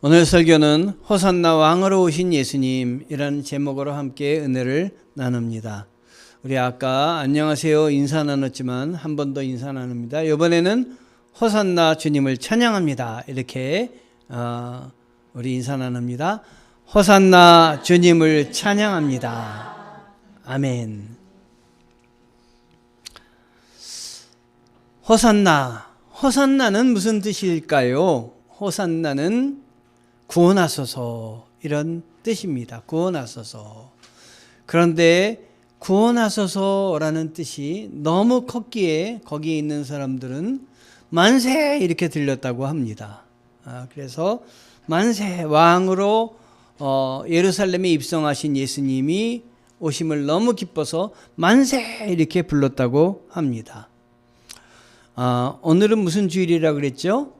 오늘 설교는 호산나 왕으로 오신 예수님이라는 제목으로 함께 은혜를 나눕니다. 우리 아까 안녕하세요 인사 나눴지만 한 번 더 인사 나눕니다. 이번에는 호산나 주님을 찬양합니다. 이렇게 우리 인사 나눕니다. 호산나 주님을 찬양합니다. 아멘. 호산나는 무슨 뜻일까요? 호산나는 구원하소서 이런 뜻입니다. 구원하소서. 그런데 구원하소서라는 뜻이 너무 컸기에 거기에 있는 사람들은 만세 이렇게 들렸다고 합니다. 그래서 만세 왕으로 예루살렘에 입성하신 예수님이 오심을 너무 기뻐서 만세 이렇게 불렀다고 합니다. 오늘은 무슨 주일이라고 그랬죠?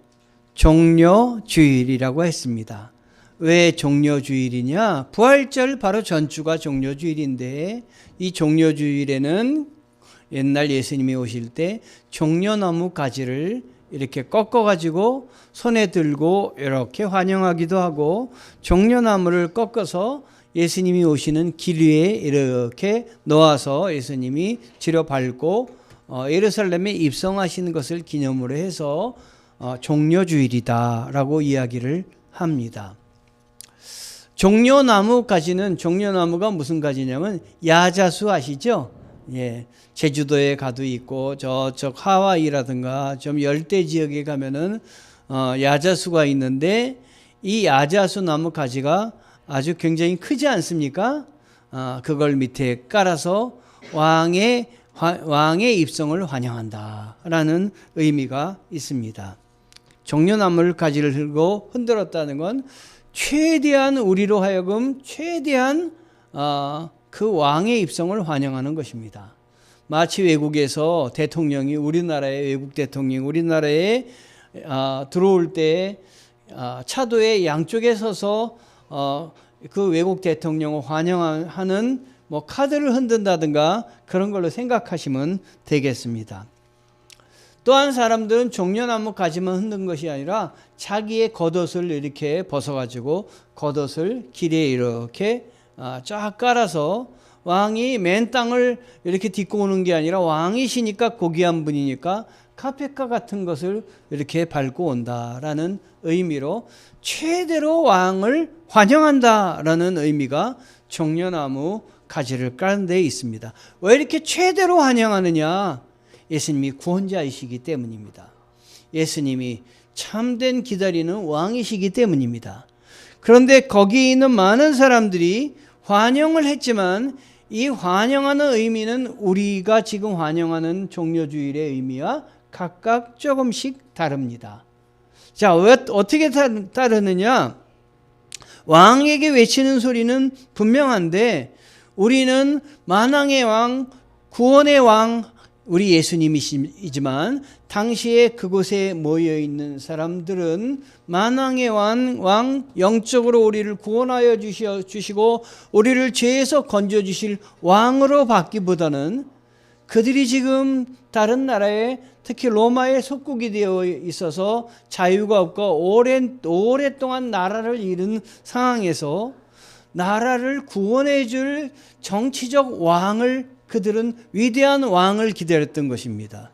종려주일이라고 했습니다. 왜 종려주일이냐? 부활절 바로 전주가 종려주일인데 이 종려주일에는 옛날 예수님이 오실 때 종려나무 가지를 이렇게 꺾어가지고 손에 들고 이렇게 환영하기도 하고 종려나무를 꺾어서 예수님이 오시는 길 위에 이렇게 놓아서 예수님이 지려 밟고 예루살렘에 입성하시는 것을 기념으로 해서 종려주일이다라고 이야기를 합니다. 종려나무가 무슨 가지냐면 야자수 아시죠? 예, 제주도에 가도 있고 저쪽 하와이라든가 좀 열대 지역에 가면은 야자수가 있는데 이 야자수 나무 가지가 아주 굉장히 크지 않습니까? 그걸 밑에 깔아서 왕의 입성을 환영한다라는 의미가 있습니다. 종려나무를 가지를 들고 흔들었다는 건 최대한 우리로 하여금 최대한 그 왕의 입성을 환영하는 것입니다. 마치 외국에서 대통령이 우리나라의 외국 대통령이 우리나라에 들어올 때 차도의 양쪽에 서서 그 외국 대통령을 환영하는 카드를 흔든다든가 그런 걸로 생각하시면 되겠습니다. 또한 사람들은 종려나무 가지만 흔든 것이 아니라 자기의 겉옷을 이렇게 벗어가지고 겉옷을 길에 이렇게 쫙 깔아서 왕이 맨 땅을 이렇게 딛고 오는 게 아니라 왕이시니까 고귀한 분이니까 카펫과 같은 것을 이렇게 밟고 온다라는 의미로 최대로 왕을 환영한다라는 의미가 종려나무 가지를 까는 데 있습니다. 왜 이렇게 최대로 환영하느냐? 예수님이 구원자이시기 때문입니다. 예수님이 참된 기다리는 왕이시기 때문입니다. 그런데 거기에 있는 많은 사람들이 환영을 했지만 이 환영하는 의미는 우리가 지금 환영하는 종려주일의 의미와 각각 조금씩 다릅니다. 자, 왜 어떻게 다르느냐? 왕에게 외치는 소리는 분명한데 우리는 만왕의 왕, 구원의 왕 우리 예수님이시지만 당시에 그곳에 모여있는 사람들은 만왕의 왕 영적으로 우리를 구원하여 주시고 우리를 죄에서 건져주실 왕으로 받기보다는 그들이 지금 다른 나라에 특히 로마의 속국이 되어 있어서 자유가 없고 오랫동안 나라를 잃은 상황에서 나라를 구원해 줄 정치적 왕을 그들은 위대한 왕을 기다렸던 것입니다.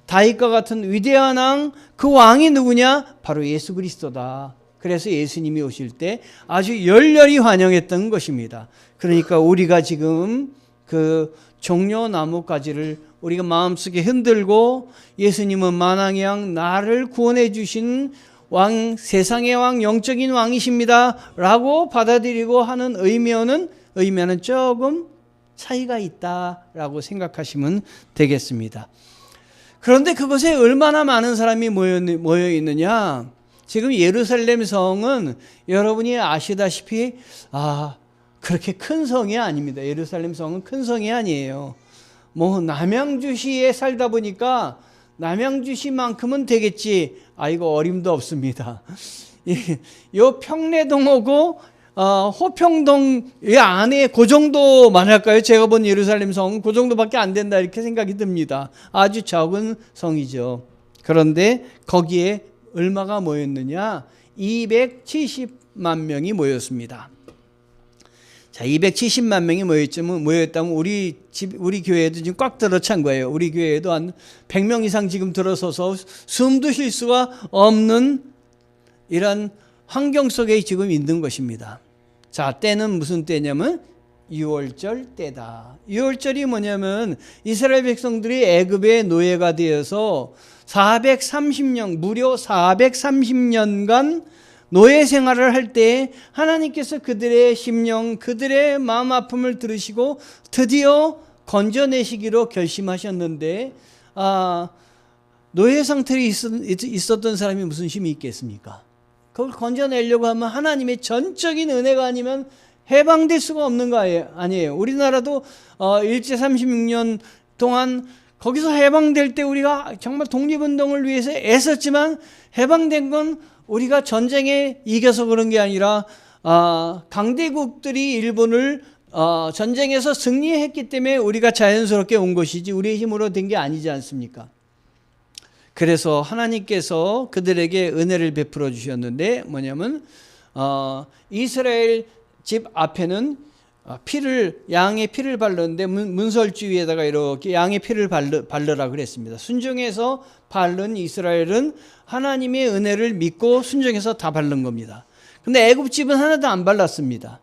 다윗과 같은 위대한 왕, 그 왕이 누구냐? 바로 예수 그리스도다. 그래서 예수님이 오실 때 아주 열렬히 환영했던 것입니다. 그러니까 우리가 지금 그 종려나무 가지를 우리가 마음속에 흔들고 예수님은 만왕의 왕, 나를 구원해 주신 왕, 세상의 왕, 영적인 왕이십니다 라고 받아들이고 하는 의미는 조금 차이가 있다라고 생각하시면 되겠습니다. 그런데 그곳에 얼마나 많은 사람이 모여 있느냐? 지금 예루살렘 성은 여러분이 아시다시피 그렇게 큰 성이 아닙니다. 예루살렘 성은 큰 성이 아니에요. 남양주시에 살다 보니까 남양주시만큼은 되겠지. 이거 어림도 없습니다. 요 평내동하고 호평동 안에 그 정도만 할까요? 제가 본 예루살렘 성은 그 정도밖에 안 된다 이렇게 생각이 듭니다. 아주 적은 성이죠. 그런데 거기에 얼마가 모였느냐? 270만 명이 모였습니다. 자, 270만 명이 모였다면 우리 교회에도 지금 꽉 들어찬 거예요. 우리 교회에도 한 100명 이상 지금 들어서서 숨도 쉴 수가 없는 이런 환경 속에 지금 있는 것입니다. 자, 때는 무슨 때냐면 유월절 때다. 유월절이 뭐냐면 이스라엘 백성들이 애굽의 노예가 되어서 430년, 무려 430년간 노예 생활을 할 때 하나님께서 그들의 심령, 그들의 마음 아픔을 들으시고 드디어 건져내시기로 결심하셨는데, 노예 상태에 있었던 사람이 무슨 힘이 있겠습니까? 그걸 건져내려고 하면 하나님의 전적인 은혜가 아니면 해방될 수가 없는 거 아니에요. 우리나라도 일제 36년 동안 거기서 해방될 때 우리가 정말 독립운동을 위해서 애썼지만 해방된 건 우리가 전쟁에 이겨서 그런 게 아니라 강대국들이 일본을 전쟁에서 승리했기 때문에 우리가 자연스럽게 온 것이지 우리의 힘으로 된 게 아니지 않습니까? 그래서 하나님께서 그들에게 은혜를 베풀어 주셨는데 뭐냐면 이스라엘 집 앞에는 양의 피를 바르는데 문설주 위에다가 이렇게 양의 피를 바르라 그랬습니다. 순종해서 바른 이스라엘은 하나님의 은혜를 믿고 순종해서 다 바른 겁니다. 근데 애굽집은 하나도 안 발랐습니다.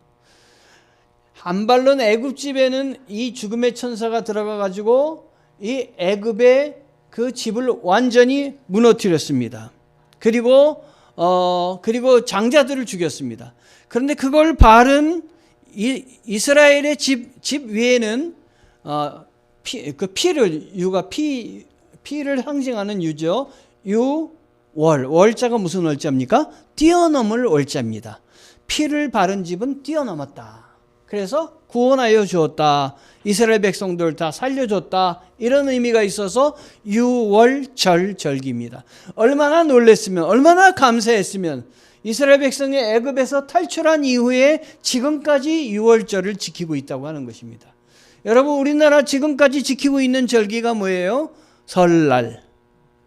안 바른 애굽집에는 이 죽음의 천사가 들어가 가지고 이 애굽의 그 집을 완전히 무너뜨렸습니다. 그리고 장자들을 죽였습니다. 그런데 그걸 바른 이스라엘의 집 위에는 피를 상징하는 유죠. 월자가 무슨 월자입니까? 뛰어넘을 월자입니다. 피를 바른 집은 뛰어넘었다. 그래서 구원하여 주었다. 이스라엘 백성들 다 살려줬다. 이런 의미가 있어서 유월절절기입니다. 얼마나 놀랬으면, 얼마나 감사했으면 이스라엘 백성이 애굽에서 탈출한 이후에 지금까지 유월절을 지키고 있다고 하는 것입니다. 여러분, 우리나라 지금까지 지키고 있는 절기가 뭐예요? 설날.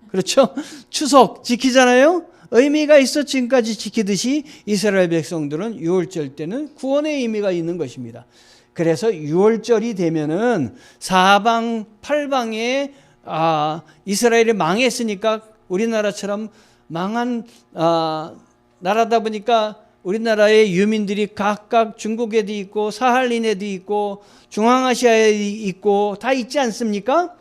그렇죠? 추석 지키잖아요? 의미가 있어 지금까지 지키듯이 이스라엘 백성들은 유월절 때는 구원의 의미가 있는 것입니다. 그래서 유월절이 되면은 사방팔방에 이스라엘이 망했으니까 우리나라처럼 망한 나라다 보니까 우리나라의 유민들이 각각 중국에도 있고 사할린에도 있고 중앙아시아에 있고 다 있지 않습니까?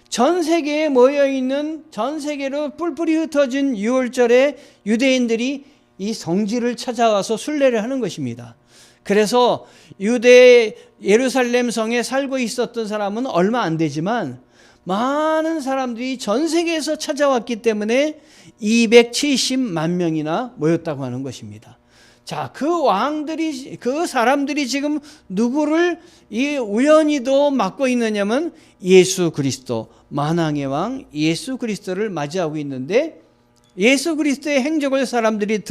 전 세계에 모여있는, 전 세계로 뿔뿔이 흩어진 유월절에 유대인들이 이 성지를 찾아와서 순례를 하는 것입니다. 그래서 유대 예루살렘 성에 살고 있었던 사람은 얼마 안 되지만 많은 사람들이 전 세계에서 찾아왔기 때문에 270만 명이나 모였다고 하는 것입니다. 자, 그 사람들이 지금 누구를 우연히도 맡고 있느냐면 예수 그리스도, 만왕의 왕 예수 그리스도를 맞이하고 있는데 예수 그리스도의 행적을 사람들이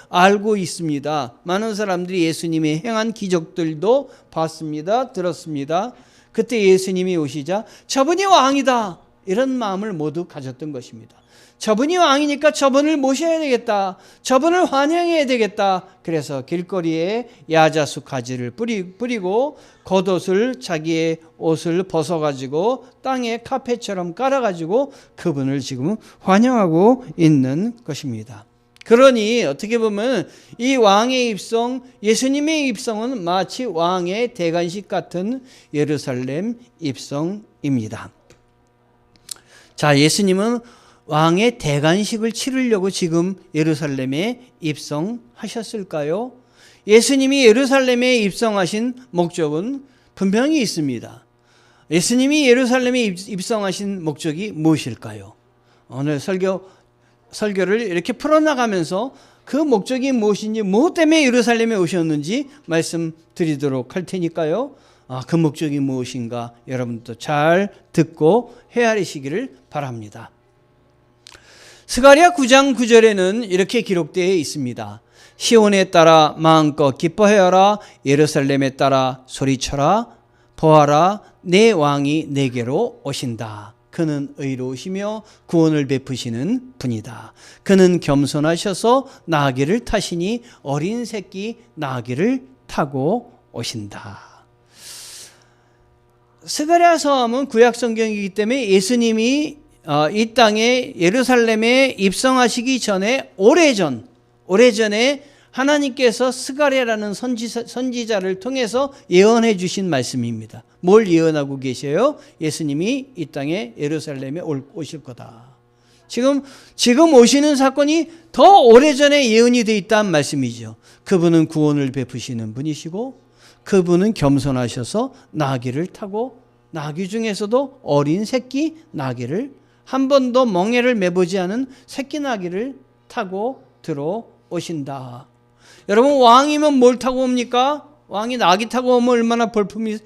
알고 있습니다. 많은 사람들이 예수님이 행한 기적들도 봤습니다. 들었습니다. 그때 예수님이 오시자 저분이 왕이다, 이런 마음을 모두 가졌던 것입니다. 저분이 왕이니까 저분을 모셔야 되겠다, 저분을 환영해야 되겠다. 그래서 길거리에 야자수 가지를 뿌리고 겉옷을, 자기의 옷을 벗어가지고 땅에 카페처럼 깔아가지고 그분을 지금 환영하고 있는 것입니다. 그러니 어떻게 보면 이 왕의 입성, 예수님의 입성은 마치 왕의 대관식 같은 예루살렘 입성입니다. 자, 예수님은 왕의 대관식을 치르려고 지금 예루살렘에 입성하셨을까요? 예수님이 예루살렘에 입성하신 목적은 분명히 있습니다. 예수님이 예루살렘에 입성하신 목적이 무엇일까요? 오늘 설교를 이렇게 풀어나가면서 그 목적이 무엇인지, 무엇 때문에 예루살렘에 오셨는지 말씀드리도록 할 테니까요. 그 목적이 무엇인가 여러분도 잘 듣고 헤아리시기를 바랍니다. 스가랴 9장 9절에는 이렇게 기록되어 있습니다. 시온에 따라 마음껏 기뻐하여라, 예루살렘에 따라 소리쳐라, 보아라, 내 왕이 내게로 오신다. 그는 의로우시며 구원을 베푸시는 분이다. 그는 겸손하셔서 나귀를 타시니 어린 새끼 나귀를 타고 오신다. 스가랴 서함은 구약 성경이기 때문에 예수님이 이 땅에 예루살렘에 입성하시기 전에 오래전에 하나님께서 스가랴라는 선지자를 통해서 예언해 주신 말씀입니다. 뭘 예언하고 계셔요? 예수님이 이 땅에 예루살렘에 오실 거다. 지금 오시는 사건이 더 오래전에 예언이 되어 있다는 말씀이죠. 그분은 구원을 베푸시는 분이시고 그분은 겸손하셔서 나귀를 타고 나귀 중에서도 어린 새끼 나귀를 한 번도 멍에를 매보지 않은 새끼 나귀를 타고 들어오신다. 여러분 왕이면 뭘 타고 옵니까? 왕이 나귀 타고 오면 얼마나 볼품이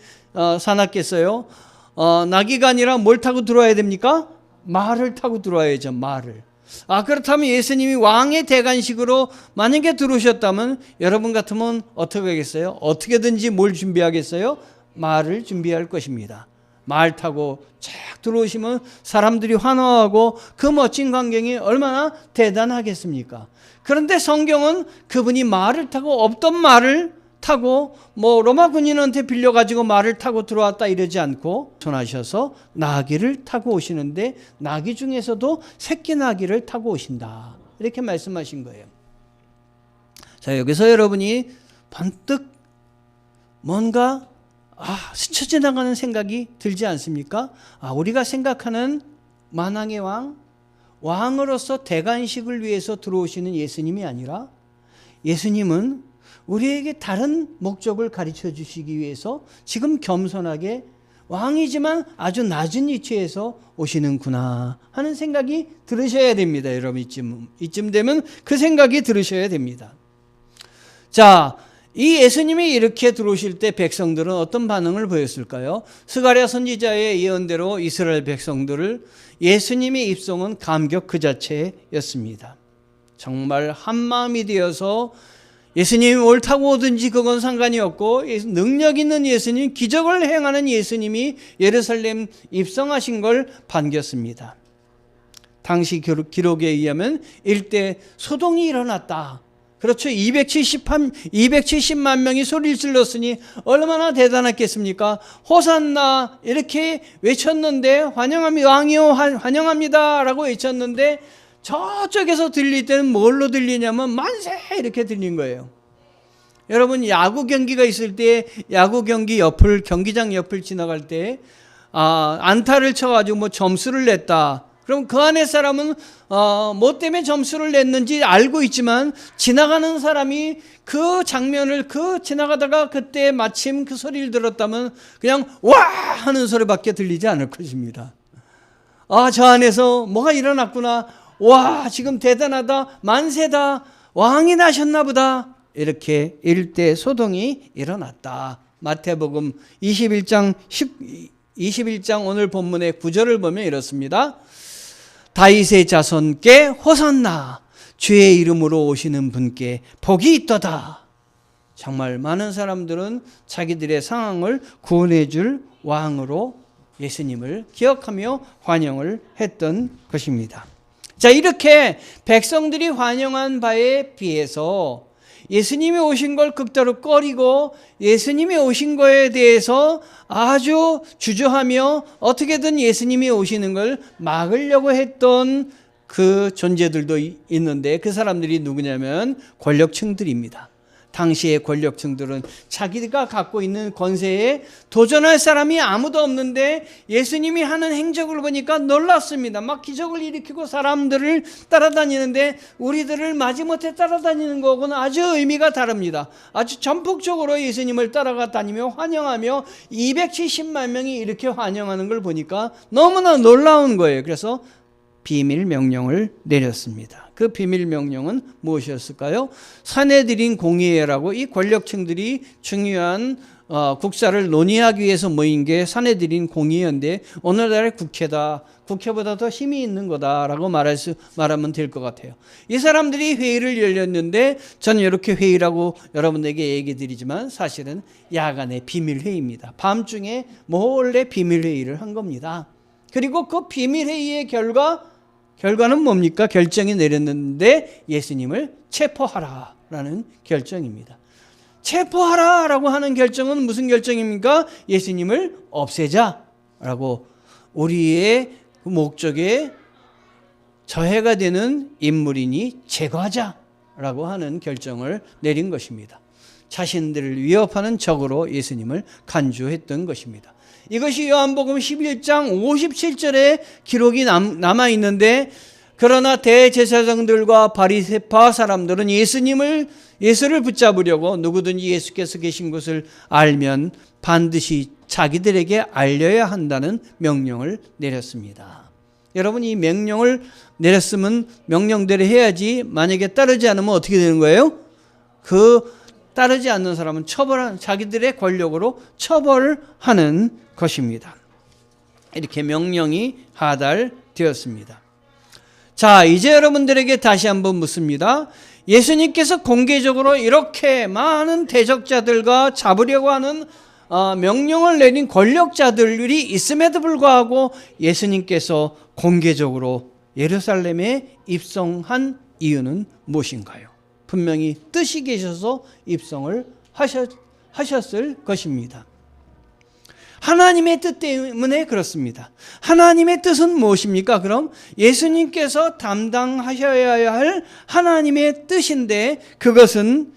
사납겠어요? 나귀가 아니라 뭘 타고 들어와야 됩니까? 말을 타고 들어와야죠. 말을. 그렇다면 예수님이 왕의 대관식으로 만약에 들어오셨다면 여러분 같으면 어떻게 하겠어요? 어떻게든지 뭘 준비하겠어요? 말을 준비할 것입니다. 말 타고 쫙 들어오시면 사람들이 환호하고 그 멋진 광경이 얼마나 대단하겠습니까? 그런데 성경은 그분이 말을 타고 없던 말을 타고 로마 군인한테 빌려가지고 말을 타고 들어왔다 이러지 않고 손하셔서 나귀를 타고 오시는데 나귀 중에서도 새끼 나귀를 타고 오신다. 이렇게 말씀하신 거예요. 자, 여기서 여러분이 번뜩 뭔가 스쳐 지나가는 생각이 들지 않습니까? 우리가 생각하는 만왕의 왕으로서 대관식을 위해서 들어오시는 예수님이 아니라 예수님은 우리에게 다른 목적을 가르쳐 주시기 위해서 지금 겸손하게 왕이지만 아주 낮은 위치에서 오시는구나 하는 생각이 들으셔야 됩니다. 여러분 이쯤 되면 그 생각이 들으셔야 됩니다. 자, 이 예수님이 이렇게 들어오실 때 백성들은 어떤 반응을 보였을까요? 스가랴 선지자의 예언대로 이스라엘 백성들을 예수님의 입성은 감격 그 자체였습니다. 정말 한마음이 되어서 예수님이 뭘 타고 오든지 그건 상관이 없고 능력 있는 예수님, 기적을 행하는 예수님이 예루살렘 입성하신 걸 반겼습니다. 당시 기록에 의하면 일대 소동이 일어났다. 그렇죠. 270만 명이 소리를 질렀으니 얼마나 대단했겠습니까? 호산나 이렇게 외쳤는데 왕이요 환영합니다 라고 외쳤는데 저쪽에서 들릴 때는 뭘로 들리냐면 만세 이렇게 들린 거예요. 여러분 야구 경기가 있을 때 야구 경기 경기장 옆을 지나갈 때 안타를 쳐가지고 점수를 냈다. 그럼 그 안에 사람은 뭐 때문에 점수를 냈는지 알고 있지만 지나가는 사람이 그 장면을 지나가다가 그때 마침 그 소리를 들었다면 그냥 와 하는 소리밖에 들리지 않을 것입니다. 저 안에서 뭐가 일어났구나. 와 지금 대단하다. 만세다. 왕이 나셨나 보다. 이렇게 일대 소동이 일어났다. 마태복음 21장 오늘 본문의 9절을 보면 이렇습니다. 다윗의 자손께 호산나 주의 이름으로 오시는 분께 복이 있도다. 정말 많은 사람들은 자기들의 상황을 구원해 줄 왕으로 예수님을 기억하며 환영을 했던 것입니다. 자, 이렇게 백성들이 환영한 바에 비해서 예수님이 오신 걸 극도로 꺼리고 예수님이 오신 거에 대해서 아주 주저하며 어떻게든 예수님이 오시는 걸 막으려고 했던 그 존재들도 있는데 그 사람들이 누구냐면 권력층들입니다. 당시의 권력층들은 자기가 갖고 있는 권세에 도전할 사람이 아무도 없는데 예수님이 하는 행적을 보니까 놀랐습니다. 막 기적을 일으키고 사람들을 따라다니는데 우리들을 마지못해 따라다니는 거하고는 아주 의미가 다릅니다. 아주 전폭적으로 예수님을 따라가 다니며 환영하며 270만 명이 이렇게 환영하는 걸 보니까 너무나 놀라운 거예요. 그래서 비밀 명령을 내렸습니다. 그 비밀 명령은 무엇이었을까요? 사내들인 공의회라고 이 권력층들이 중요한 국사를 논의하기 위해서 모인 게 사내들인 공의회인데 오늘날의 국회다. 국회보다 더 힘이 있는 거다라고 말하면 될 것 같아요. 이 사람들이 회의를 열렸는데 저는 이렇게 회의라고 여러분에게 얘기 드리지만 사실은 야간의 비밀 회의입니다. 밤중에 몰래 비밀 회의를 한 겁니다. 그리고 그 비밀회의의 결과는 뭡니까? 결정이 내렸는데 예수님을 체포하라라는 결정입니다. 체포하라라고 하는 결정은 무슨 결정입니까? 예수님을 없애자라고, 우리의 목적에 저해가 되는 인물이니 제거하자라고 하는 결정을 내린 것입니다. 자신들을 위협하는 적으로 예수님을 간주했던 것입니다. 이것이 요한복음 11장 57절에 기록이 남아 있는데, 그러나 대제사장들과 바리새파 사람들은 예수를 붙잡으려고 누구든지 예수께서 계신 것을 알면 반드시 자기들에게 알려야 한다는 명령을 내렸습니다. 여러분, 이 명령을 내렸으면 명령대로 해야지, 만약에 따르지 않으면 어떻게 되는 거예요? 따르지 않는 사람은 자기들의 권력으로 처벌하는 것입니다. 이렇게 명령이 하달되었습니다. 자, 이제 여러분들에게 다시 한번 묻습니다. 예수님께서 공개적으로 이렇게 많은 대적자들과 잡으려고 하는 명령을 내린 권력자들이 있음에도 불구하고 예수님께서 공개적으로 예루살렘에 입성한 이유는 무엇인가요? 분명히 뜻이 계셔서 입성을 하셨을 것입니다. 하나님의 뜻 때문에 그렇습니다. 하나님의 뜻은 무엇입니까? 그럼 예수님께서 담당하셔야 할 하나님의 뜻인데, 그것은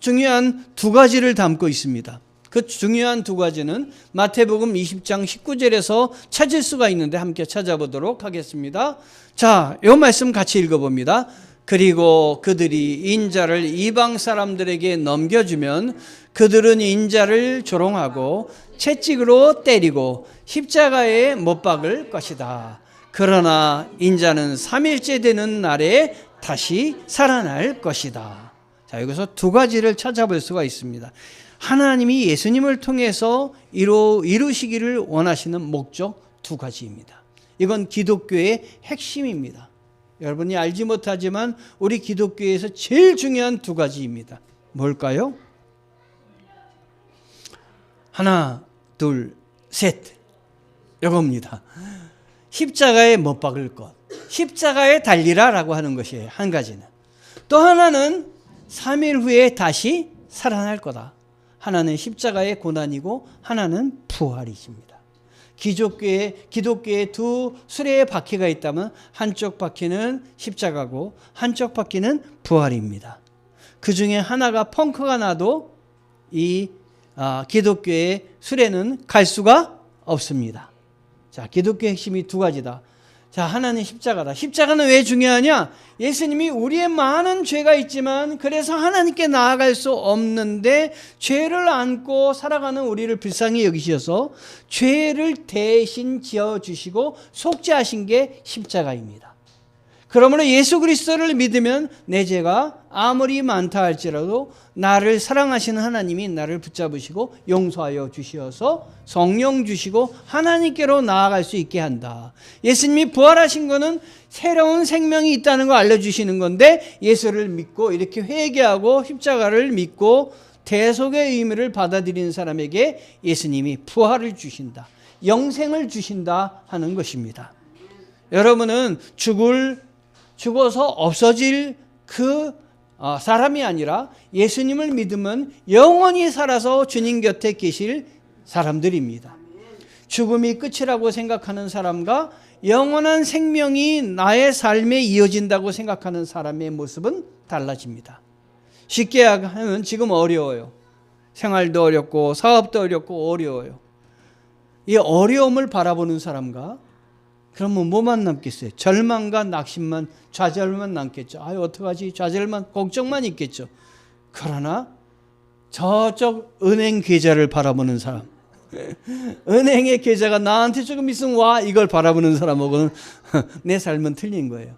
중요한 두 가지를 담고 있습니다. 그 중요한 두 가지는 마태복음 20장 19절에서 찾을 수가 있는데 함께 찾아보도록 하겠습니다. 자, 이 말씀 같이 읽어봅니다. 그리고 그들이 인자를 이방 사람들에게 넘겨주면 그들은 인자를 조롱하고 채찍으로 때리고 십자가에 못 박을 것이다. 그러나 인자는 3일째 되는 날에 다시 살아날 것이다. 자, 여기서 두 가지를 찾아볼 수가 있습니다. 하나님이 예수님을 통해서 이루시기를 원하시는 목적 두 가지입니다. 이건 기독교의 핵심입니다. 여러분이 알지 못하지만 우리 기독교에서 제일 중요한 두 가지입니다. 뭘까요? 하나, 둘, 셋. 이겁니다. 십자가에 못 박을 것, 십자가에 달리라라고 하는 것이에요. 한 가지는. 또 하나는 3일 후에 다시 살아날 거다. 하나는 십자가의 고난이고 하나는 부활이십니다. 기독교에 두 수레의 바퀴가 있다면 한쪽 바퀴는 십자가고 한쪽 바퀴는 부활입니다. 그 중에 하나가 펑크가 나도 이 기독교의 수레는 갈 수가 없습니다. 자, 기독교의 핵심이 두 가지다. 자, 하나는 십자가다. 십자가는 왜 중요하냐? 예수님이 우리의 많은 죄가 있지만 그래서 하나님께 나아갈 수 없는데 죄를 안고 살아가는 우리를 불쌍히 여기셔서 죄를 대신 지어주시고 속죄하신 게 십자가입니다. 그러므로 예수 그리스도를 믿으면 내 죄가 아무리 많다 할지라도 나를 사랑하시는 하나님이 나를 붙잡으시고 용서하여 주시어서 성령 주시고 하나님께로 나아갈 수 있게 한다. 예수님이 부활하신 것은 새로운 생명이 있다는 걸 알려주시는 건데, 예수를 믿고 이렇게 회개하고 십자가를 믿고 대속의 의미를 받아들이는 사람에게 예수님이 부활을 주신다, 영생을 주신다 하는 것입니다. 여러분은 죽어서 없어질 그 사람이 아니라 예수님을 믿으면 영원히 살아서 주님 곁에 계실 사람들입니다. 죽음이 끝이라고 생각하는 사람과 영원한 생명이 나의 삶에 이어진다고 생각하는 사람의 모습은 달라집니다. 쉽게 하면 지금 어려워요. 생활도 어렵고 사업도 어렵고 어려워요. 이 어려움을 바라보는 사람과 그러면 뭐만 남겠어요? 절망과 낙심만, 좌절만 남겠죠. 아유, 어떡하지? 좌절만, 걱정만 있겠죠. 그러나 저쪽 은행 계좌를 바라보는 사람, 은행의 계좌가 나한테 조금 있으면 와, 이걸 바라보는 사람하고는 내 삶은 틀린 거예요.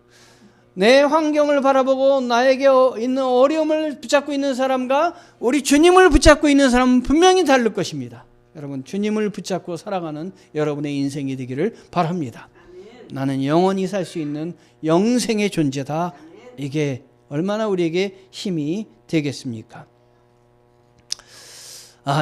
내 환경을 바라보고 나에게 있는 어려움을 붙잡고 있는 사람과 우리 주님을 붙잡고 있는 사람은 분명히 다를 것입니다. 여러분, 주님을 붙잡고 살아가는 여러분의 인생이 되기를 바랍니다. 나는 영원히 살 수 있는 영생의 존재다. 이게 얼마나 우리에게 힘이 되겠습니까?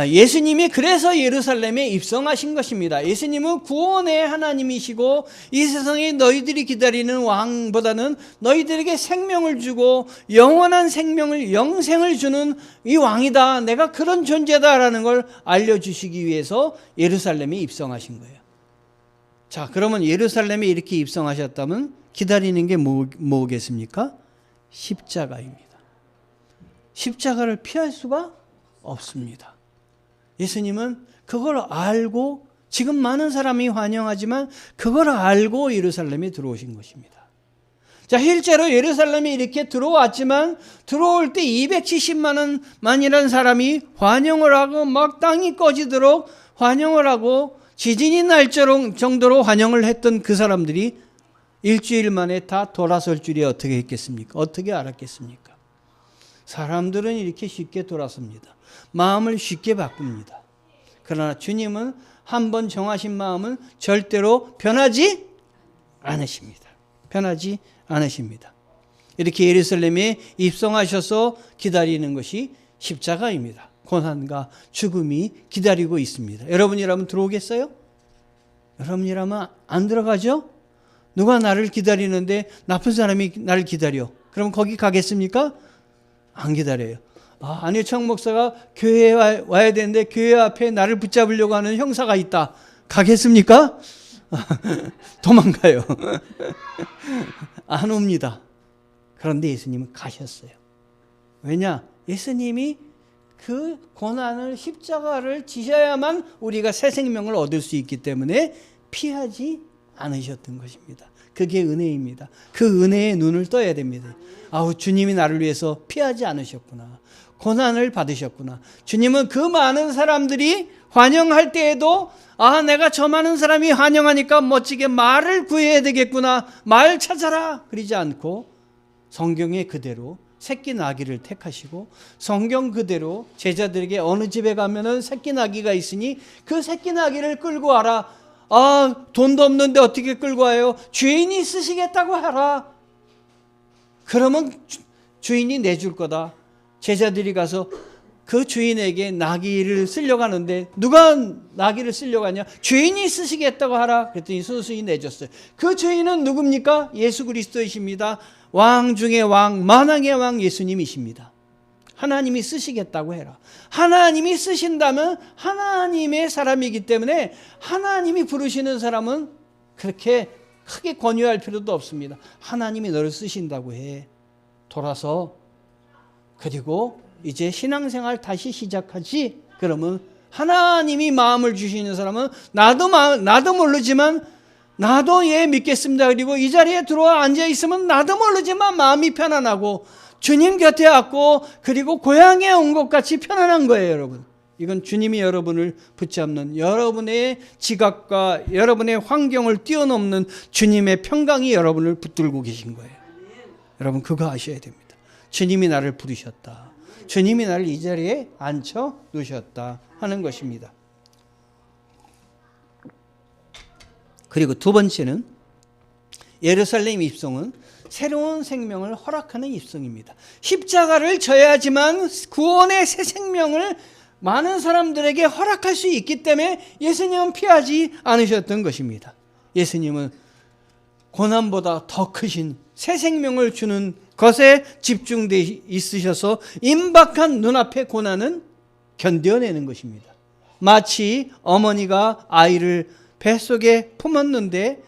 예수님이 그래서 예루살렘에 입성하신 것입니다. 예수님은 구원의 하나님이시고 이 세상에 너희들이 기다리는 왕보다는 너희들에게 생명을 주고 영원한 생명을, 영생을 주는 이 왕이다. 내가 그런 존재다라는 걸 알려주시기 위해서 예루살렘에 입성하신 거예요. 자, 그러면 예루살렘에 이렇게 입성하셨다면 기다리는 게 뭐겠습니까? 십자가입니다. 십자가를 피할 수가 없습니다. 예수님은 그걸 알고, 지금 많은 사람이 환영하지만 그걸 알고 예루살렘에 들어오신 것입니다. 자, 실제로 예루살렘에 이렇게 들어왔지만 들어올 때 270만이라는 사람이 환영을 하고 막 땅이 꺼지도록 환영을 하고 지진이 날 정도로 환영을 했던 그 사람들이 일주일 만에 다 돌아설 줄이 어떻게 했겠습니까? 어떻게 알았겠습니까? 사람들은 이렇게 쉽게 돌아섭니다. 마음을 쉽게 바꿉니다. 그러나 주님은 한번 정하신 마음은 절대로 변하지 않으십니다. 변하지 않으십니다. 이렇게 예루살렘에 입성하셔서 기다리는 것이 십자가입니다. 고난과 죽음이 기다리고 있습니다. 여러분이라면 들어오겠어요? 여러분이라면 안 들어가죠? 누가 나를 기다리는데 나쁜 사람이 나를 기다려. 그럼 거기 가겠습니까? 안 기다려요. 안일청 목사가 교회에 와야 되는데 교회 앞에 나를 붙잡으려고 하는 형사가 있다. 가겠습니까? 도망가요. 안 옵니다. 그런데 예수님은 가셨어요. 왜냐? 예수님이 그 고난을, 십자가를 지셔야만 우리가 새 생명을 얻을 수 있기 때문에 피하지 않으셨던 것입니다. 그게 은혜입니다. 그 은혜에 눈을 떠야 됩니다. 주님이 나를 위해서 피하지 않으셨구나. 고난을 받으셨구나. 주님은 그 많은 사람들이 환영할 때에도 내가 저 많은 사람이 환영하니까 멋지게 말을 구해야 되겠구나. 말 찾아라. 그러지 않고 성경에 그대로 새끼 나귀를 택하시고 성경 그대로 제자들에게 어느 집에 가면은 새끼 나귀가 있으니 그 새끼 나귀를 끌고 와라. 돈도 없는데 어떻게 끌고 와요? 주인이 쓰시겠다고 하라. 그러면 주인이 내줄 거다. 제자들이 가서 그 주인에게 나귀를 쓰려고 하는데 누가 나귀를 쓰려고 하냐? 주인이 쓰시겠다고 하라. 그랬더니 순순히 내줬어요. 그 주인은 누굽니까? 예수 그리스도이십니다. 왕 중의 왕, 만왕의 왕 예수님이십니다. 하나님이 쓰시겠다고 해라. 하나님이 쓰신다면 하나님의 사람이기 때문에 하나님이 부르시는 사람은 그렇게 크게 권유할 필요도 없습니다. 하나님이 너를 쓰신다고 해. 돌아서 그리고 이제 신앙생활 다시 시작하지. 그러면 하나님이 마음을 주시는 사람은 나도 모르지만 나도 얘 믿겠습니다. 그리고 이 자리에 들어와 앉아 있으면 나도 모르지만 마음이 편안하고 주님 곁에 왔고 그리고 고향에 온 것 같이 편안한 거예요, 여러분. 이건 주님이 여러분을 붙잡는, 여러분의 지각과 여러분의 환경을 뛰어넘는 주님의 평강이 여러분을 붙들고 계신 거예요. 여러분 그거 아셔야 됩니다. 주님이 나를 부르셨다. 주님이 나를 이 자리에 앉혀 놓으셨다 하는 것입니다. 그리고 두 번째는 예루살렘 입성은 새로운 생명을 허락하는 입성입니다. 십자가를 져야지만 구원의 새 생명을 많은 사람들에게 허락할 수 있기 때문에 예수님은 피하지 않으셨던 것입니다. 예수님은 고난보다 더 크신 새 생명을 주는 것에 집중되어 있으셔서 임박한 눈앞의 고난은 견뎌내는 것입니다. 마치 어머니가 아이를 뱃속에 품었는데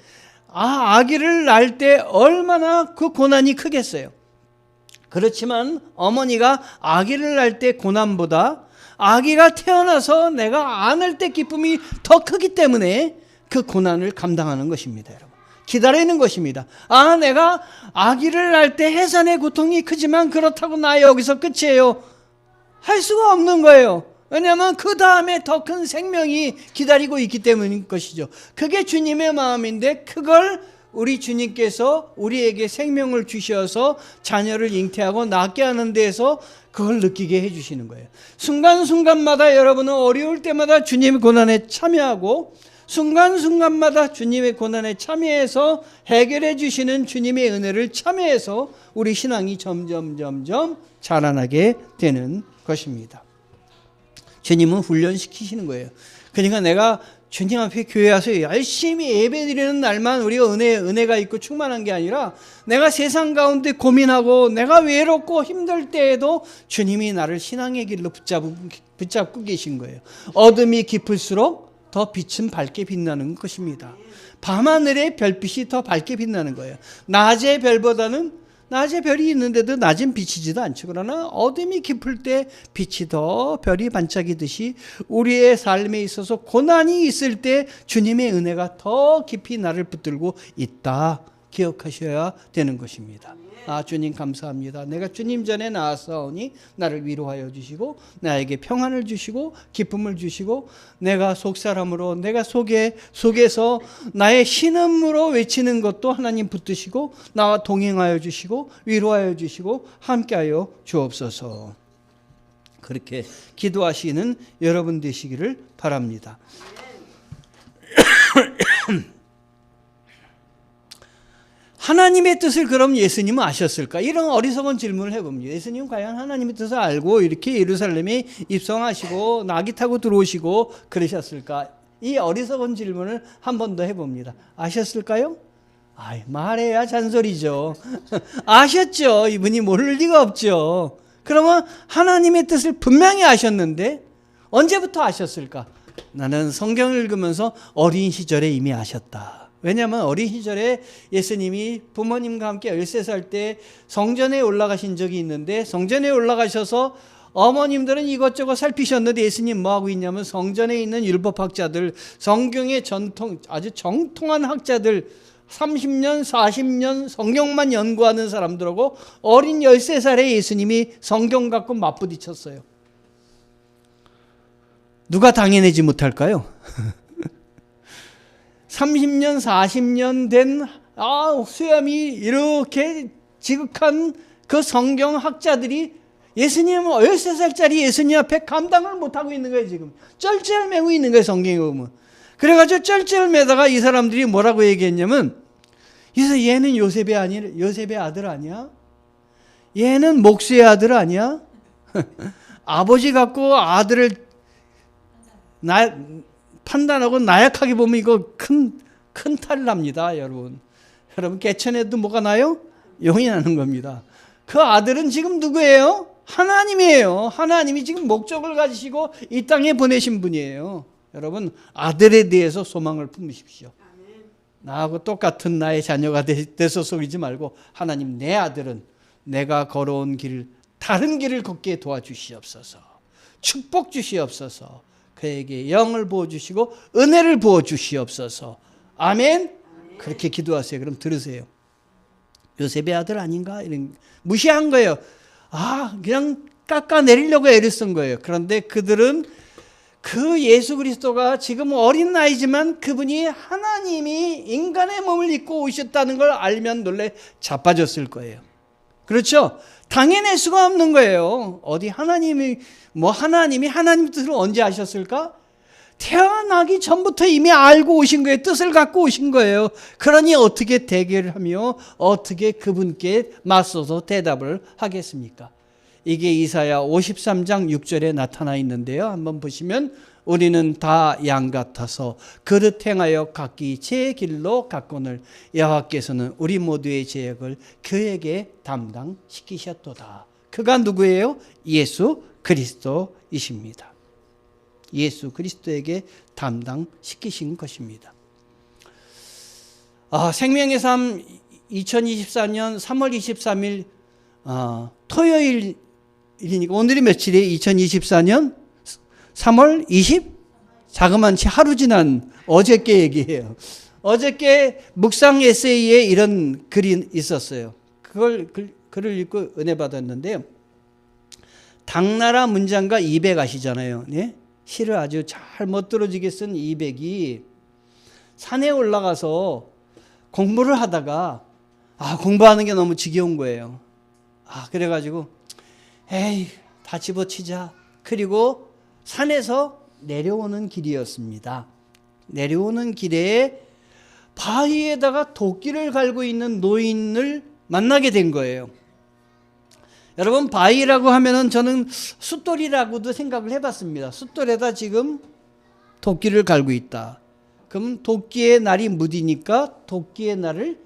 아기를 낳을 때 얼마나 그 고난이 크겠어요. 그렇지만 어머니가 아기를 낳을 때 고난보다 아기가 태어나서 내가 안을 때 기쁨이 더 크기 때문에 그 고난을 감당하는 것입니다. 여러분 기다리는 것입니다. 내가 아기를 낳을 때 해산의 고통이 크지만 그렇다고 나 여기서 끝이에요 할 수가 없는 거예요. 왜냐하면 그 다음에 더 큰 생명이 기다리고 있기 때문인 것이죠. 그게 주님의 마음인데 그걸 우리 주님께서 우리에게 생명을 주셔서 자녀를 잉태하고 낳게 하는 데에서 그걸 느끼게 해주시는 거예요. 순간순간마다 여러분은 어려울 때마다 주님의 고난에 참여하고 순간순간마다 주님의 고난에 참여해서 해결해 주시는 주님의 은혜를 참여해서 우리 신앙이 점점 자라나게 되는 것입니다. 주님은 훈련시키시는 거예요. 그러니까 내가 주님 앞에 교회 와서 열심히 예배드리는 날만 우리가 은혜가 있고 충만한 게 아니라 내가 세상 가운데 고민하고 내가 외롭고 힘들 때에도 주님이 나를 신앙의 길로 붙잡고 계신 거예요. 어둠이 깊을수록 더 빛은 밝게 빛나는 것입니다. 밤하늘의 별빛이 더 밝게 빛나는 거예요. 낮의 별이 있는데도 낮은 비치지도 않죠. 그러나 어둠이 깊을 때 빛이 더 별이 반짝이듯이 우리의 삶에 있어서 고난이 있을 때 주님의 은혜가 더 깊이 나를 붙들고 있다 기억하셔야 되는 것입니다. 아, 주님 감사합니다. 내가 주님 전에 나아서오니 나를 위로하여 주시고 나에게 평안을 주시고 기쁨을 주시고 내가 속사람으로 내가 속에서 나의 신음으로 외치는 것도 하나님 붙드시고 나와 동행하여 주시고 위로하여 주시고 함께하여 주옵소서. 그렇게 기도하시는 여러분 되시기를 바랍니다. 하나님의 뜻을 그럼 예수님은 아셨을까? 이런 어리석은 질문을 해봅니다. 예수님은 과연 하나님의 뜻을 알고 이렇게 예루살렘에 입성하시고 나귀 타고 들어오시고 그러셨을까? 이 어리석은 질문을 한 번 더 해봅니다. 아셨을까요? 말해야 잔소리죠. 아셨죠. 이분이 모를 리가 없죠. 그러면 하나님의 뜻을 분명히 아셨는데 언제부터 아셨을까? 나는 성경을 읽으면서 어린 시절에 이미 아셨다. 왜냐하면 어린 시절에 예수님이 부모님과 함께 13살 때 성전에 올라가신 적이 있는데 성전에 올라가셔서 어머님들은 이것저것 살피셨는데 예수님 뭐하고 있냐면 성전에 있는 율법학자들, 성경의 아주 정통한 학자들 30년, 40년 성경만 연구하는 사람들하고 어린 13살에 예수님이 성경 갖고 맞부딪혔어요. 누가 당해내지 못할까요? 30년, 40년 된 수염이 이렇게 지극한 그 성경학자들이 예수님 13살짜리 예수님 앞에 감당을 못하고 있는 거예요. 지금 쩔쩔매고 있는 거예요. 성경에 보면. 그래가지고 쩔쩔매다가 이 사람들이 뭐라고 얘기했냐면 얘는 요셉의 아들 아니야? 얘는 목수의 아들 아니야? 아버지 갖고 아들을 판단하고 나약하게 보면 이거 큰 탈 납니다, 여러분. 여러분, 개천에도 뭐가 나요? 용이 나는 겁니다. 그 아들은 지금 누구예요? 하나님이에요. 하나님이 지금 목적을 가지시고 이 땅에 보내신 분이에요. 여러분, 아들에 대해서 소망을 품으십시오. 나하고 똑같은 나의 자녀가 돼서 속이지 말고 하나님, 내 아들은 내가 걸어온 길, 다른 길을 걷게 도와주시옵소서. 축복 주시옵소서. 그에게 영을 부어주시고 은혜를 부어주시옵소서. 아멘. 그렇게 기도하세요. 그럼 들으세요. 요셉의 아들 아닌가? 이런 무시한 거예요. 그냥 깎아내리려고 애를 쓴 거예요. 그런데 그들은 그 예수 그리스도가 지금 어린 나이지만 그분이 하나님이 인간의 몸을 입고 오셨다는 걸 알면 놀래 자빠졌을 거예요. 그렇죠? 당해낼 수가 없는 거예요. 어디 하나님이 하나님 뜻을 언제 아셨을까? 태어나기 전부터 이미 알고 오신 거예요. 뜻을 갖고 오신 거예요. 그러니 어떻게 대결하며 어떻게 그분께 맞서서 대답을 하겠습니까? 이게 이사야 53장 6절에 나타나 있는데요. 한번 보시면 우리는 다 양 같아서 그릇 행하여 각기 제 길로 갔거늘 여호와께서는 우리 모두의 죄악을 그에게 담당시키셨도다. 그가 누구예요? 예수 그리스도이십니다. 예수 그리스도에게 담당시키신 것입니다. 생명의 삶 2024년 3월 23일 토요일이니까 오늘이 며칠이에요? 2024년 3월 20? 자그만 치 하루 지난 어저께 얘기예요. 어저께 묵상 에세이에 이런 글이 있었어요. 글을 읽고 은혜 받았는데요. 당나라 문장가 이백 아시잖아요. 네? 시를 아주 잘 멋들어지게 쓴 이백이 산에 올라가서 공부를 하다가 공부하는 게 너무 지겨운 거예요. 그래가지고 다 집어치자. 그리고 산에서 내려오는 길이었습니다. 내려오는 길에 바위에다가 도끼를 갈고 있는 노인을 만나게 된 거예요. 여러분, 바위라고 하면은 저는 숫돌이라고도 생각을 해봤습니다. 숫돌에다 지금 도끼를 갈고 있다. 그럼 도끼의 날이 무디니까 도끼의 날을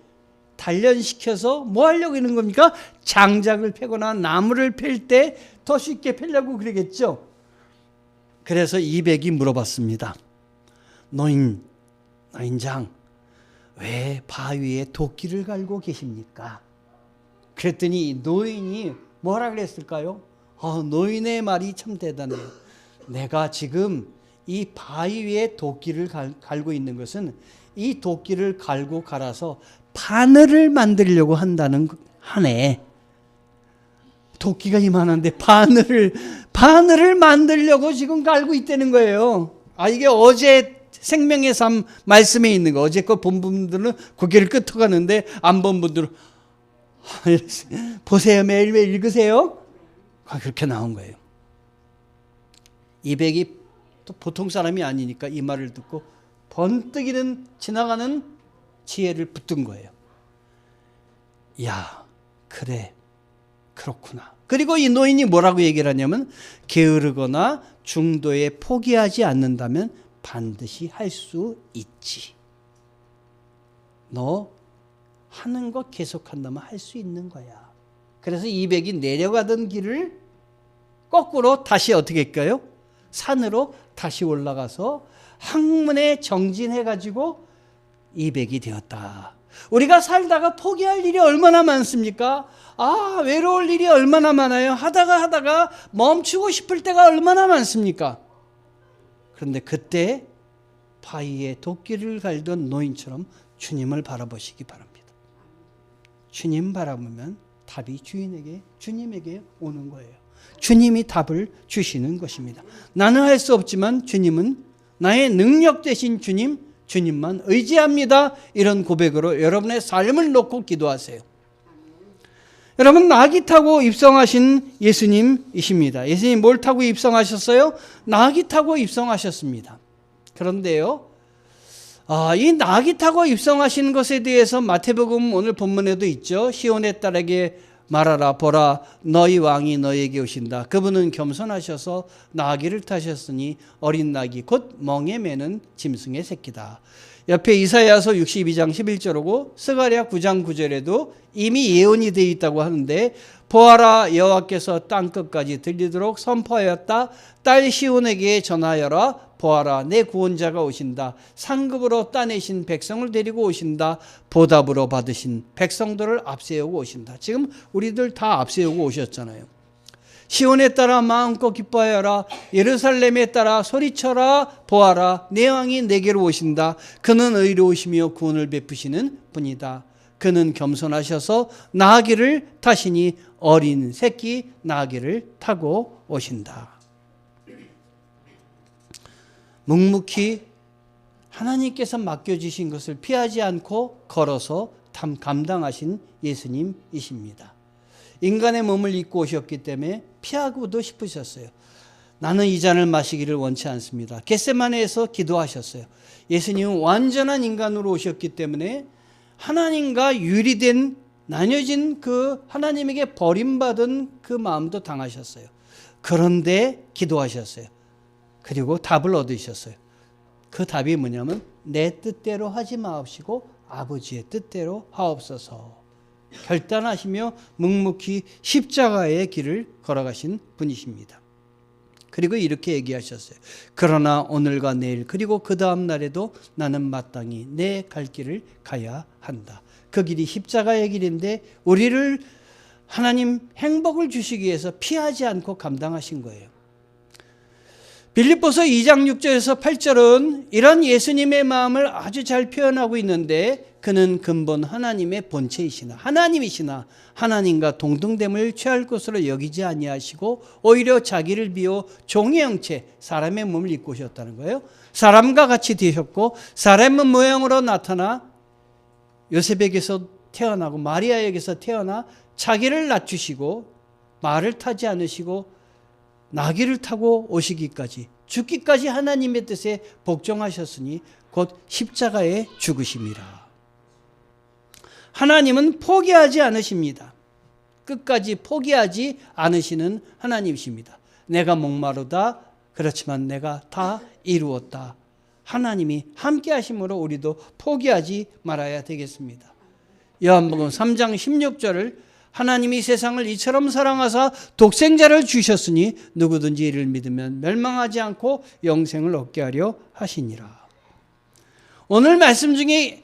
단련시켜서 뭐 하려고 하는 겁니까? 장작을 패거나 나무를 팰 때 더 쉽게 패려고 그러겠죠. 그래서 이백이 물어봤습니다. 노인장, 왜 바위에 도끼를 갈고 계십니까? 그랬더니 노인이 뭐라 그랬을까요? 노인의 말이 참 대단해요. 내가 지금 이 바위 위에 도끼를 갈고 있는 것은 이 도끼를 갈고 갈아서 바늘을 만들려고 하네. 도끼가 이만한데 바늘을 만들려고 지금 갈고 있다는 거예요. 이게 어제 생명의 삶 말씀에 있는 거. 어제 거 본 분들은 고개를 끄덕하는데 안 본 분들은 보세요. 매일매일 읽으세요. 그렇게 나온 거예요. 이백이 또 보통 사람이 아니니까 이 말을 듣고 번뜩이는 지나가는 지혜를 붙든 거예요. 야, 그래, 그렇구나. 그리고 이 노인이 뭐라고 얘기를 하냐면, 게으르거나 중도에 포기하지 않는다면 반드시 할 수 있지. 너 하는 거 계속한다면 할 수 있는 거야. 그래서 이백이 내려가던 길을 거꾸로 다시 어떻게 할까요? 산으로 다시 올라가서 학문에 정진해가지고 이백이 되었다. 우리가 살다가 포기할 일이 얼마나 많습니까? 외로울 일이 얼마나 많아요. 하다가 멈추고 싶을 때가 얼마나 많습니까? 그런데 그때 바위에 도끼를 갈던 노인처럼 주님을 바라보시기 바랍니다. 주님 바라보면 답이 주님에게 오는 거예요. 주님이 답을 주시는 것입니다. 나는 할 수 없지만 주님은 나의 능력 되신 주님만 의지합니다. 이런 고백으로 여러분의 삶을 놓고 기도하세요. 여러분, 나귀 타고 입성하신 예수님이십니다. 예수님 뭘 타고 입성하셨어요? 나귀 타고 입성하셨습니다. 그런데요, 이 나귀 타고 입성하신 것에 대해서 마태복음 오늘 본문에도 있죠. 시온의 딸에게 말하라, 보라, 너희 왕이 너에게 오신다. 그분은 겸손하셔서 나귀를 타셨으니 어린 나귀 곧 멍에 매는 짐승의 새끼다. 옆에 이사야서 62장 11절이고 스가랴 9장 9절에도 이미 예언이 되어 있다고 하는데, 보아라, 여호와께서 땅끝까지 들리도록 선포하였다. 딸 시온에게 전하여라. 보아라, 내 구원자가 오신다. 상급으로 따내신 백성을 데리고 오신다. 보답으로 받으신 백성들을 앞세우고 오신다. 지금 우리들 다 앞세우고 오셨잖아요. 시온에 따라 마음껏 기뻐하여라. 예루살렘에 따라 소리쳐라. 보아라, 내 왕이 내게로 오신다. 그는 의로우시며 구원을 베푸시는 분이다. 그는 겸손하셔서 나귀를 타시니 어린 새끼 나귀를 타고 오신다. 묵묵히 하나님께서 맡겨주신 것을 피하지 않고 걸어서 감당하신 예수님이십니다. 인간의 몸을 입고 오셨기 때문에 피하고도 싶으셨어요. 나는 이 잔을 마시기를 원치 않습니다. 겟세마네에서 기도하셨어요. 예수님은 완전한 인간으로 오셨기 때문에 하나님과 유리된 나뉘어진 그 하나님에게 버림받은 그 마음도 당하셨어요. 그런데 기도하셨어요. 그리고 답을 얻으셨어요. 그 답이 뭐냐면 내 뜻대로 하지 마옵시고 아버지의 뜻대로 하옵소서. 결단하시며 묵묵히 십자가의 길을 걸어가신 분이십니다. 그리고 이렇게 얘기하셨어요. 그러나 오늘과 내일 그리고 그 다음 날에도 나는 마땅히 내 갈 길을 가야 한다. 그 길이 십자가의 길인데 우리를 하나님 행복을 주시기 위해서 피하지 않고 감당하신 거예요. 빌립보서 2장 6절에서 8절은 이런 예수님의 마음을 아주 잘 표현하고 있는데, 그는 근본 하나님의 본체이시나 하나님이시나 하나님과 동등됨을 취할 것으로 여기지 아니하시고 오히려 자기를 비워 종의 형체, 사람의 몸을 입고 오셨다는 거예요. 사람과 같이 되셨고 사람의 모양으로 나타나 요셉에게서 태어나고 마리아에게서 태어나 자기를 낮추시고 말을 타지 않으시고 나귀를 타고 오시기까지, 죽기까지 하나님의 뜻에 복종하셨으니 곧 십자가에 죽으심이라. 하나님은 포기하지 않으십니다. 끝까지 포기하지 않으시는 하나님이십니다. 내가 목마르다. 그렇지만 내가 다 이루었다. 하나님이 함께 하심으로 우리도 포기하지 말아야 되겠습니다. 요한복음 3장 16절을 하나님이 세상을 이처럼 사랑하사 독생자를 주셨으니 누구든지 이를 믿으면 멸망하지 않고 영생을 얻게 하려 하시니라. 오늘 말씀 중에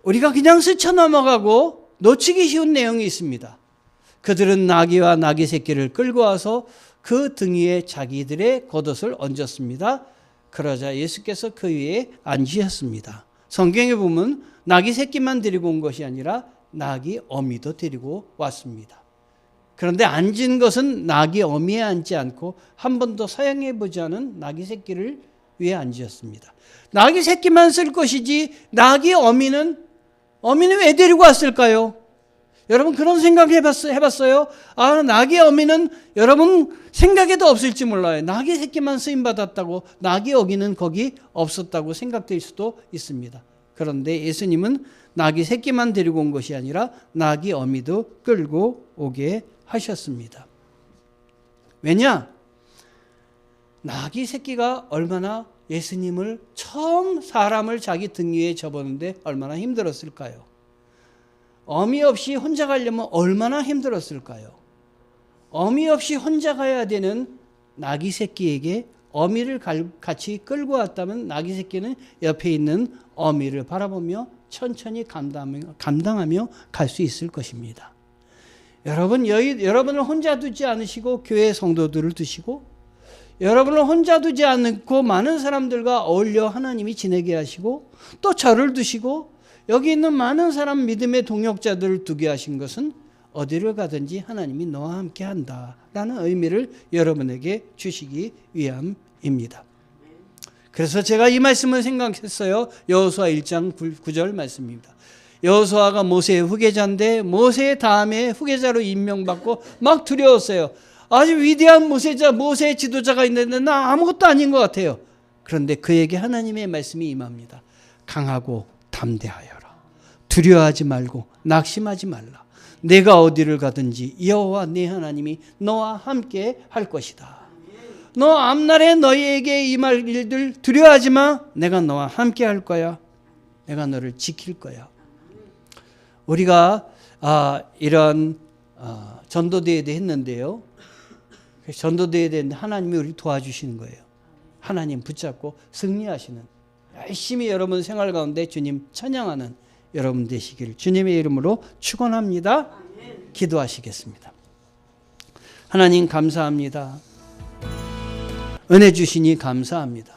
우리가 그냥 스쳐 넘어가고 놓치기 쉬운 내용이 있습니다. 그들은 나귀와 나귀 새끼를 끌고 와서 그 등 위에 자기들의 겉옷을 얹었습니다. 그러자 예수께서 그 위에 앉으셨습니다. 성경에 보면 나귀 새끼만 데리고 온 것이 아니라 나귀 어미도 데리고 왔습니다. 그런데 앉은 것은 나귀 어미에 앉지 않고 한 번도 사용해 보지 않은 나귀 새끼를 위에 앉으셨습니다. 나귀 새끼만 쓸 것이지 나귀 어미는 왜 데리고 왔을까요? 여러분 그런 생각 해봤어요? 나귀 어미는 여러분 생각에도 없을지 몰라요. 나귀 새끼만 쓰임받았다고 나귀 어미는 거기 없었다고 생각될 수도 있습니다. 그런데 예수님은 나귀 새끼만 데리고 온 것이 아니라 나귀 어미도 끌고 오게 하셨습니다. 왜냐? 나귀 새끼가 얼마나 예수님을 처음 사람을 자기 등 위에 접었는데 얼마나 힘들었을까요? 어미 없이 혼자 가려면 얼마나 힘들었을까요? 어미 없이 혼자 가야 되는 나귀 새끼에게 어미를 같이 끌고 왔다면 나귀 새끼는 옆에 있는 어미를 바라보며 천천히 감당하며 갈 수 있을 것입니다. 여러분을 혼자 두지 않으시고 교회 성도들을 두시고 여러분을 혼자 두지 않고 많은 사람들과 어울려 하나님이 지내게 하시고 또 저를 두시고 여기 있는 많은 사람 믿음의 동역자들을 두게 하신 것은 어디를 가든지 하나님이 너와 함께 한다라는 의미를 여러분에게 주시기 위함입니다. 그래서 제가 이 말씀을 생각했어요. 여호수아 1장 9절 말씀입니다. 여호수아가 모세의 후계자인데 모세 다음에 후계자로 임명받고 막 두려웠어요. 아주 위대한 모세의 지도자가 있는데 나 아무것도 아닌 것 같아요. 그런데 그에게 하나님의 말씀이 임합니다. 강하고 담대하여라. 두려워하지 말고 낙심하지 말라. 내가 어디를 가든지 여호와 네 하나님이 너와 함께 할 것이다. 너 앞날에 너희에게 임할 일들 두려워하지 마. 내가 너와 함께 할 거야. 내가 너를 지킬 거야. 우리가 이런 전도대회도 했는데요. 전도대회도 했는데 하나님이 우리 도와주시는 거예요. 하나님 붙잡고 승리하시는 열심히 여러분 생활 가운데 주님 찬양하는 여러분 되시길 주님의 이름으로 축원합니다. 기도하시겠습니다. 하나님 감사합니다. 은혜 주시니 감사합니다.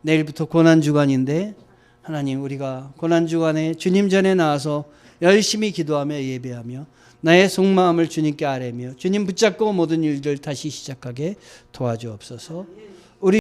내일부터 고난주간인데 하나님 우리가 고난주간에 주님 전에 나와서 열심히 기도하며 예배하며 나의 속마음을 주님께 아뢰며 주님 붙잡고 모든 일들 다시 시작하게 도와주옵소서.